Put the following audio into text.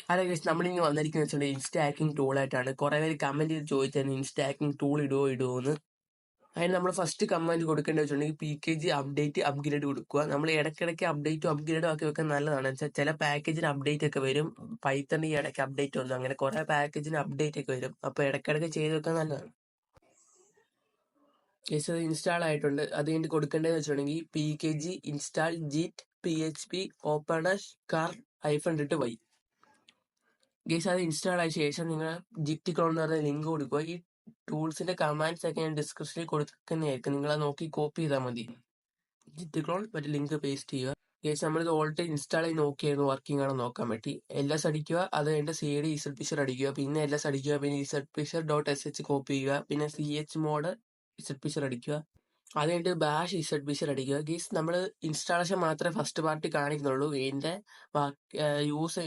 Hello guys, നമ്മളിങ്ങനെ വന്നിരിക്കുന്നത് വെച്ചാൽ ഇൻസ്റ്റാ ഹാക്കിംഗ് ടൂളായിട്ടാണ്. കുറേ പേര് കമന്റ് ചെയ്ത് ചോദിച്ചായിരുന്നു ഇൻസ്റ്റാ ഹാക്കിംഗ് ടൂൾ ഇടുമോ എന്ന്. അതിന് നമ്മൾ ഫസ്റ്റ് കമന്റ് കൊടുക്കേണ്ടത് വെച്ചിട്ടുണ്ടെങ്കിൽ PKG അപ്ഡേറ്റ് അപ്ഗ്രേഡ് കൊടുക്കുക. നമ്മൾ ഇടയ്ക്കിടയ്ക്ക് അപ്ഡേറ്റും അപ്ഗ്രേഡും ആക്കി വെക്കാൻ നല്ലതാണ്. വെച്ചാൽ ചില പാക്കേജിന് അപ്ഡേറ്റ് ഒക്കെ വരും. പൈത്തൺ ഈ ഇടയ്ക്ക് അപ്ഡേറ്റ് വന്നു, അങ്ങനെ കുറേ പാക്കേജിന് അപ്ഡേറ്റ് ഒക്കെ വരും. അപ്പോൾ ഇടയ്ക്കിടയ്ക്ക് ചെയ്ത് വെക്കാൻ നല്ലതാണ്. ഗൈസ്, അത് ഇൻസ്റ്റാൾ ആയിട്ടുണ്ട്. അത് കഴിഞ്ഞിട്ട് കൊടുക്കേണ്ടതെന്ന് വെച്ചിട്ടുണ്ടെങ്കിൽ PKG ഇൻസ്റ്റാൾ git php ഓപ്പണസ് കാർ -y. ഗൈസ്, അത് ഇൻസ്റ്റാൾ ആയ ശേഷം നിങ്ങൾ ജിറ്റ് ക്ലോൺ എന്ന് പറഞ്ഞ ലിങ്ക് കൊടുക്കുക. ഈ ടൂൾസിന്റെ കമാൻഡ്സ് ഒക്കെ ഞാൻ ഡിസ്ക്രിപ്ഷനിൽ കൊടുക്കുന്നതായിരിക്കും. നിങ്ങൾ അത് നോക്കി കോപ്പി ചെയ്താൽ മതി. ജിറ്റ് ക്ലോൺ മറ്റേ ലിങ്ക് പേസ്റ്റ് ചെയ്യുക. ഗൈസ്, നമ്മളിത് ഓൾറെഡി ഇൻസ്റ്റാൾ ചെയ്ത് നോക്കിയായിരുന്നു വർക്കിംഗ് ആണോ നോക്കാൻ പറ്റി. LS അടിക്കുക, അത് കഴിഞ്ഞിട്ട് CD ZPisher അടിക്കുക, പിന്നെ LS അടിക്കുക, പിന്നെ ZPisher.sh കോപ്പി ചെയ്യുക, പിന്നെ chmod ZPisher അടിക്കുക, അത് കഴിഞ്ഞിട്ട് ബാഷ് ZPisher അടിക്കുക. ഗൈസ്, നമ്മൾ ഇൻസ്റ്റാളേഷൻ മാത്രമേ ഫസ്റ്റ് പാർട്ടി കാണിക്കുന്നുള്ളൂ. ഇതിന്റെ യൂസ്